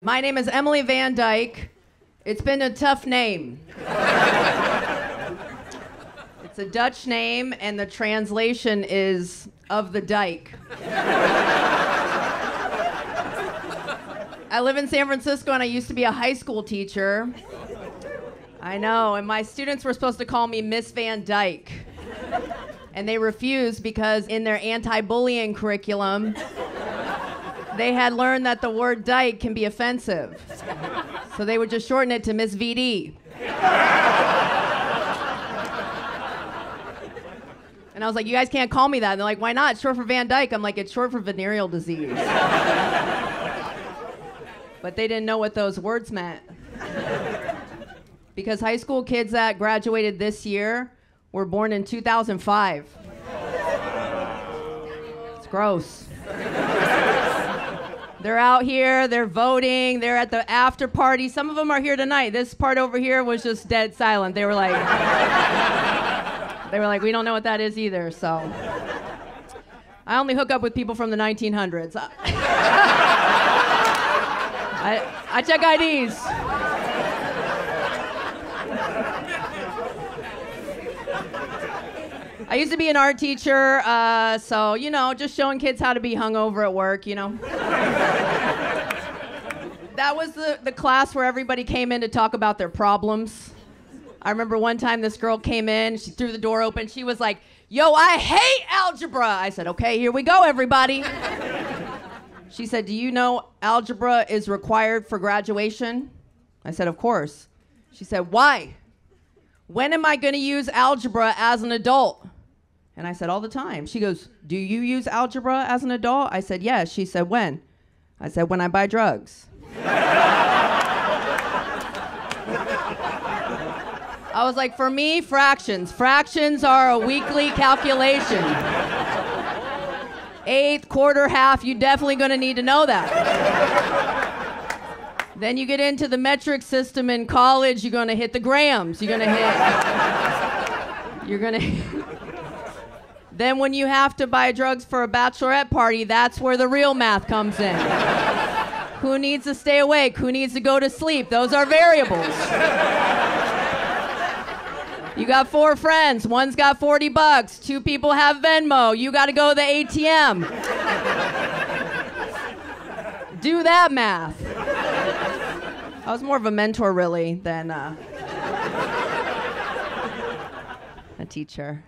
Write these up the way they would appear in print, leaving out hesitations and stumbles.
My name is Emily Van Dyke. It's been a tough name. It's a Dutch name, and the translation is of the dike. I live in San Francisco, and I used to be a high school teacher. I know, and my students were supposed to call me Miss Van Dyke. And they refused because in their anti-bullying curriculum, they had learned that the word dyke can be offensive. So they would just shorten it to Miss VD. And I was like, you guys can't call me that. And they're like, why not? It's short for Van Dyke. I'm like, it's short for venereal disease. But they didn't know what those words meant. Because high school kids that graduated this year were born in 2005. It's gross. They're out here, they're voting, they're at the after party. Some of them are here tonight. This part over here was just dead silent. They were like, we don't know what that is either, so. I only hook up with people from the 1900s. I check IDs. I used to be an art teacher, so, you know, just showing kids how to be hungover at work, you know. That was the class where everybody came in to talk about their problems. I remember one time this girl came in, she threw the door open, she was like, yo, I hate algebra. I said, okay, here we go, everybody. She said, do you know algebra is required for graduation? I said, of course. She said, why? When am I going to use algebra as an adult? And I said, all the time. She goes, do you use algebra as an adult? I said, yes. She said, when? I said, when I buy drugs. I was like, for me, fractions. Fractions are a weekly calculation. Eighth, quarter, half, you're definitely going to need to know that. Then you get into the metric system in college, you're going to hit the grams. You're going to hit. Then when you have to buy drugs for a bachelorette party, that's where the real math comes in. Who needs to stay awake? Who needs to go to sleep? Those are variables. You got 4 friends. One's got $40. 2 people have Venmo. You got to go to the ATM. Do that math. I was more of a mentor, really, than a teacher.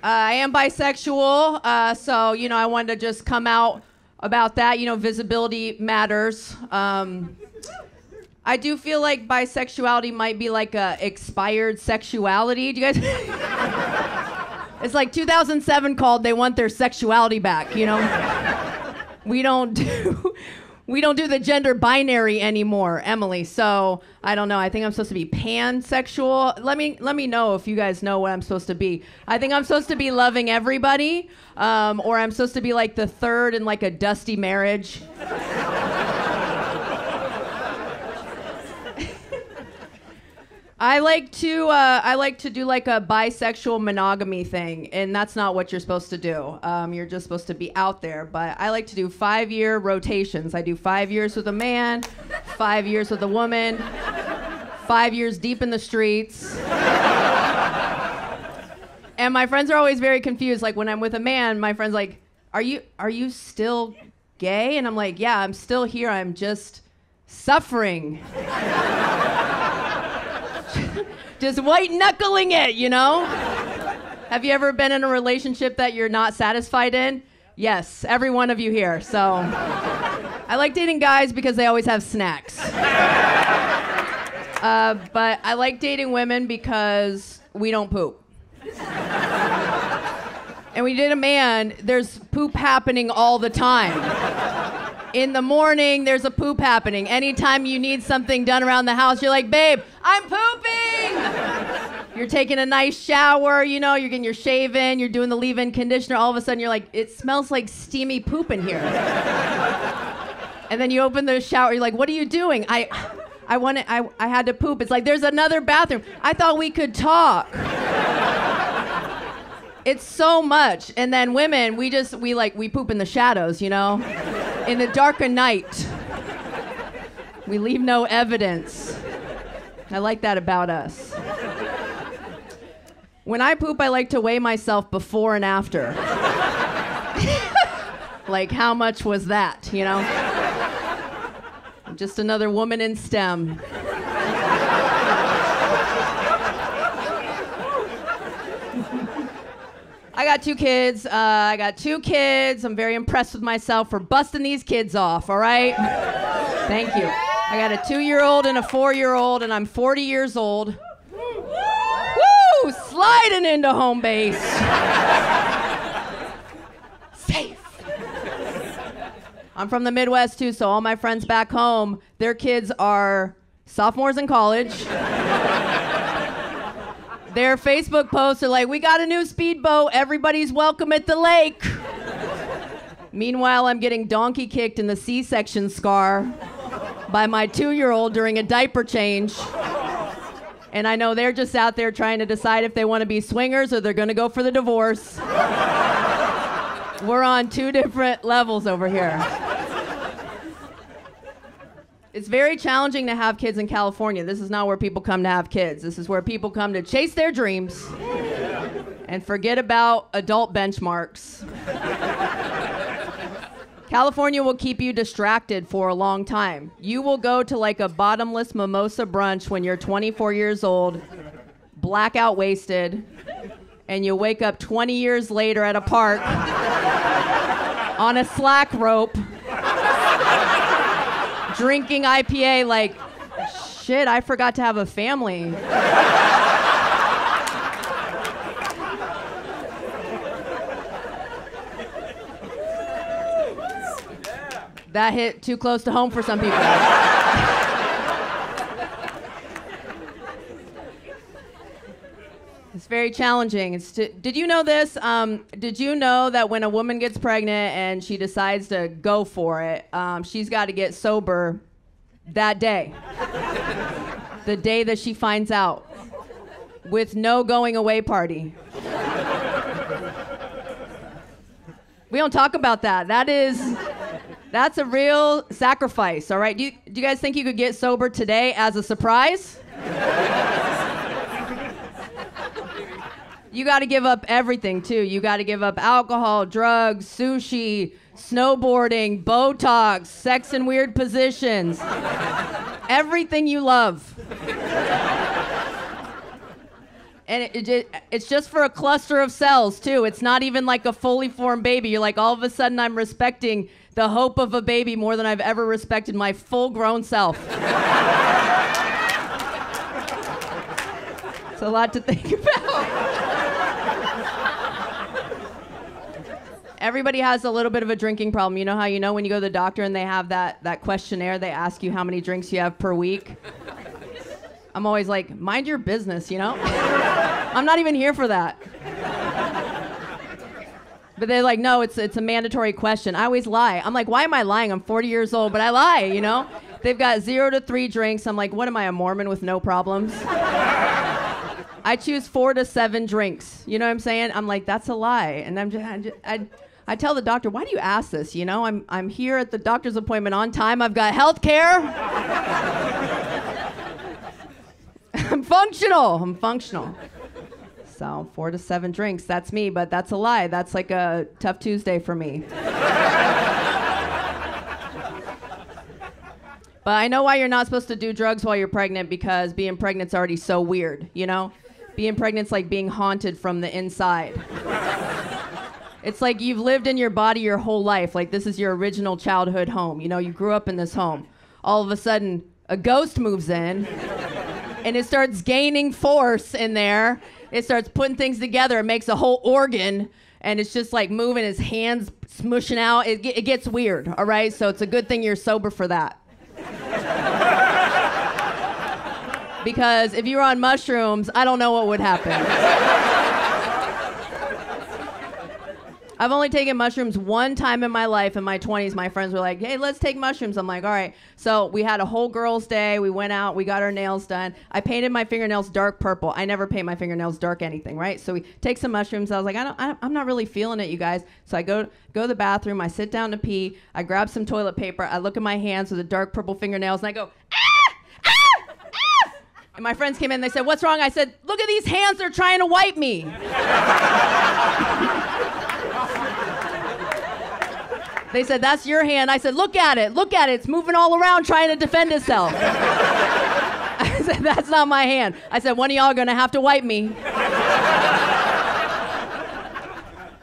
I am bisexual, so, you know, I wanted to just come out about that. You know, visibility matters. I do feel like bisexuality might be like a expired sexuality. Do you guys? It's like 2007 called, they want their sexuality back, you know? We don't do the gender binary anymore, Emily. So I don't know. I think I'm supposed to be pansexual. Let me know if you guys know what I'm supposed to be. I think I'm supposed to be loving everybody, or I'm supposed to be like the third in like a dusty marriage. I like to do like a bisexual monogamy thing, and that's not what you're supposed to do. You're just supposed to be out there. But I like to do 5-year rotations. I do 5 years with a man, 5 years with a woman, 5 years deep in the streets. And my friends are always very confused. Like when I'm with a man, my friend's like, "Are you still gay?" And I'm like, "Yeah, I'm still here. I'm just suffering." Just white knuckling it, you know? Have you ever been in a relationship that you're not satisfied in? Yes, every one of you here. So I like dating guys because they always have snacks. But I like dating women because we don't poop. And when you date a man, there's poop happening all the time. In the morning, there's a poop happening. Anytime you need something done around the house, you're like, babe, I'm pooping! You're taking a nice shower, you know, you're getting your shave in, you're doing the leave-in conditioner. All of a sudden, you're like, it smells like steamy poop in here. And then you open the shower, you're like, what are you doing? I had to poop. It's like, there's another bathroom. I thought we could talk. It's so much. And then women, we poop in the shadows, you know? In the dark of night. We leave no evidence. I like that about us. When I poop, I like to weigh myself before and after. Like, how much was that, you know? I'm just another woman in STEM. I got two kids. I'm very impressed with myself for busting these kids off, all right? Thank you. I got a 2-year-old and a 4-year-old, and I'm 40 years old. Woo! Sliding into home base. Safe. I'm from the Midwest, too, so all my friends back home, their kids are sophomores in college. Their Facebook posts are like, we got a new speedboat. Everybody's welcome at the lake. Meanwhile, I'm getting donkey kicked in the C-section scar by my 2-year-old during a diaper change. And I know they're just out there trying to decide if they want to be swingers or they're going to go for the divorce. We're on 2 different levels over here. It's very challenging to have kids in California. This is not where people come to have kids. This is where people come to chase their dreams and forget about adult benchmarks. California will keep you distracted for a long time. You will go to like a bottomless mimosa brunch when you're 24 years old, blackout wasted, and you wake up 20 years later at a park on a slack rope, drinking IPA like, shit, I forgot to have a family. That hit too close to home for some people. It's very challenging. Did you know this? Did you know that when a woman gets pregnant and she decides to go for it, she's got to get sober that day. The day that she finds out. With no going away party. We don't talk about that. That's a real sacrifice, all right? Do you guys think you could get sober today as a surprise? You got to give up everything, too. You got to give up alcohol, drugs, sushi, snowboarding, Botox, sex in weird positions. Everything you love. And it's just for a cluster of cells, too. It's not even like a fully formed baby. You're like, all of a sudden, I'm respecting the hope of a baby more than I've ever respected my full-grown self. It's a lot to think about. Everybody has a little bit of a drinking problem. You know how you know when you go to the doctor and they have that questionnaire, they ask you how many drinks you have per week? I'm always like, mind your business, you know? I'm not even here for that. But they're like, no, it's a mandatory question. I always lie. I'm like, why am I lying? I'm 40 years old, but I lie, you know? They've got 0 to 3 drinks. I'm like, what am I, a Mormon with no problems? I choose 4 to 7 drinks. You know what I'm saying? I'm like, that's a lie. And I tell the doctor, why do you ask this? You know, I'm here at the doctor's appointment on time. I've got health care. I'm functional. So 4 to 7 drinks, that's me, but that's a lie. That's like a tough Tuesday for me. But I know why you're not supposed to do drugs while you're pregnant, because being pregnant's already so weird, you know? Being pregnant's like being haunted from the inside. It's like you've lived in your body your whole life. Like this is your original childhood home. You know, you grew up in this home. All of a sudden, a ghost moves in, and it starts gaining force in there. It starts putting things together. It makes a whole organ, and it's just like moving, his hands smushing out. It gets weird, all right? So it's a good thing you're sober for that. Because if you were on mushrooms, I don't know what would happen. I've only taken mushrooms one time in my life in my 20s. My friends were like, hey, let's take mushrooms. I'm like, all right. So we had a whole girls' day. We went out. We got our nails done. I painted my fingernails dark purple. I never paint my fingernails dark anything, right? So we take some mushrooms. I was like, I'm not really feeling it, you guys. So I go to the bathroom. I sit down to pee. I grab some toilet paper. I look at my hands with the dark purple fingernails, and I go, and my friends came in, they said, what's wrong? I said, look at these hands, they're trying to wipe me. They said, that's your hand. I said, look at it, it's moving all around trying to defend itself. I said, that's not my hand. I said, one of y'all are gonna have to wipe me.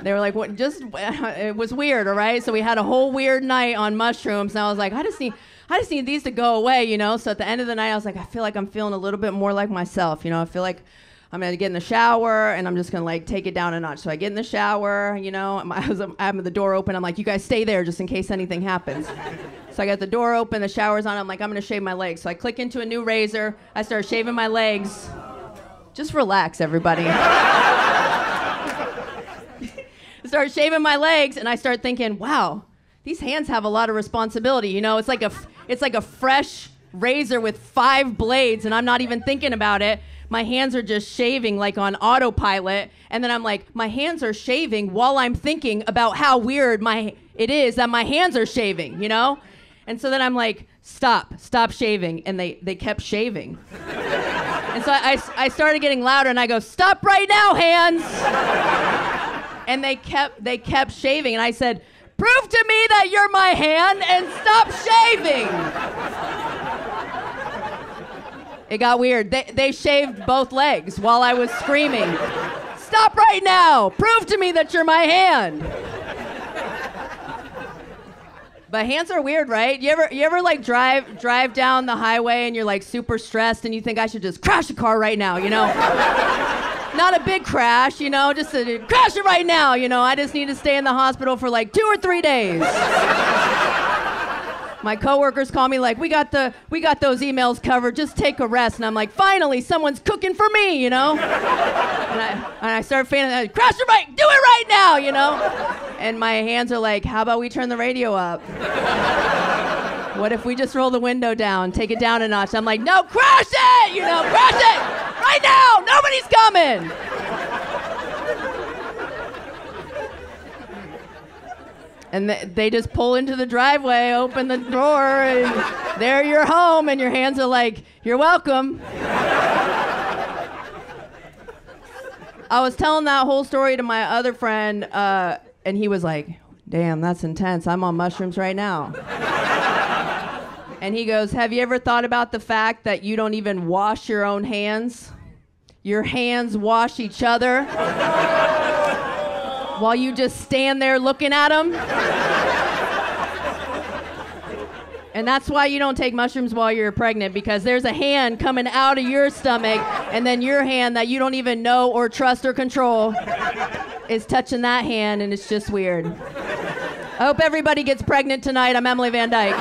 They were like, what? It was weird, all right? So we had a whole weird night on mushrooms, and I was like, I just need these to go away, you know? So at the end of the night, I was like, I feel like I'm feeling a little bit more like myself, you know? I feel like I'm gonna get in the shower, and I'm just gonna like take it down a notch. So I get in the shower, you know, I have the door open. I'm like, you guys stay there just in case anything happens. So I got the door open, the shower's on. I'm like, I'm gonna shave my legs. So I click into a new razor. I start shaving my legs. Just relax, everybody. I start shaving my legs, and I start thinking, wow, these hands have a lot of responsibility. You know, it's like a fresh razor with 5 blades, and I'm not even thinking about it. My hands are just shaving like on autopilot, and then I'm like, my hands are shaving while I'm thinking about how weird it is that my hands are shaving, you know? And so then I'm like, stop shaving, and they kept shaving. And so I started getting louder, and I go, stop right now, hands! And they kept shaving, and I said, prove to me that you're my hand and stop shaving. It got weird. They shaved both legs while I was screaming, stop right now, prove to me that you're my hand. But hands are weird, right? You ever like drive down the highway and you're like super stressed and you think I should just crash a car right now, you know? Not a big crash, you know, just to crash it right now, you know. I just need to stay in the hospital for like 2 or 3 days. My coworkers call me like, we got those emails covered, just take a rest. And I'm like, finally, someone's cooking for me, you know? And I start feeling, crash it right, do it right now, you know? And my hands are like, how about we turn the radio up? What if we just roll the window down, take it down a notch? I'm like, no, crash it, you know, crash it right now, nobody's coming. And they just pull into the driveway, open the door, and there you're home, and your hands are like, you're welcome. I was telling that whole story to my other friend, and he was like, damn, that's intense. I'm on mushrooms right now. And he goes, have you ever thought about the fact that you don't even wash your own hands? Your hands wash each other while you just stand there looking at them. And that's why you don't take mushrooms while you're pregnant, because there's a hand coming out of your stomach, and then your hand that you don't even know or trust or control is touching that hand, and it's just weird. I hope everybody gets pregnant tonight. I'm Emily Van Dyke.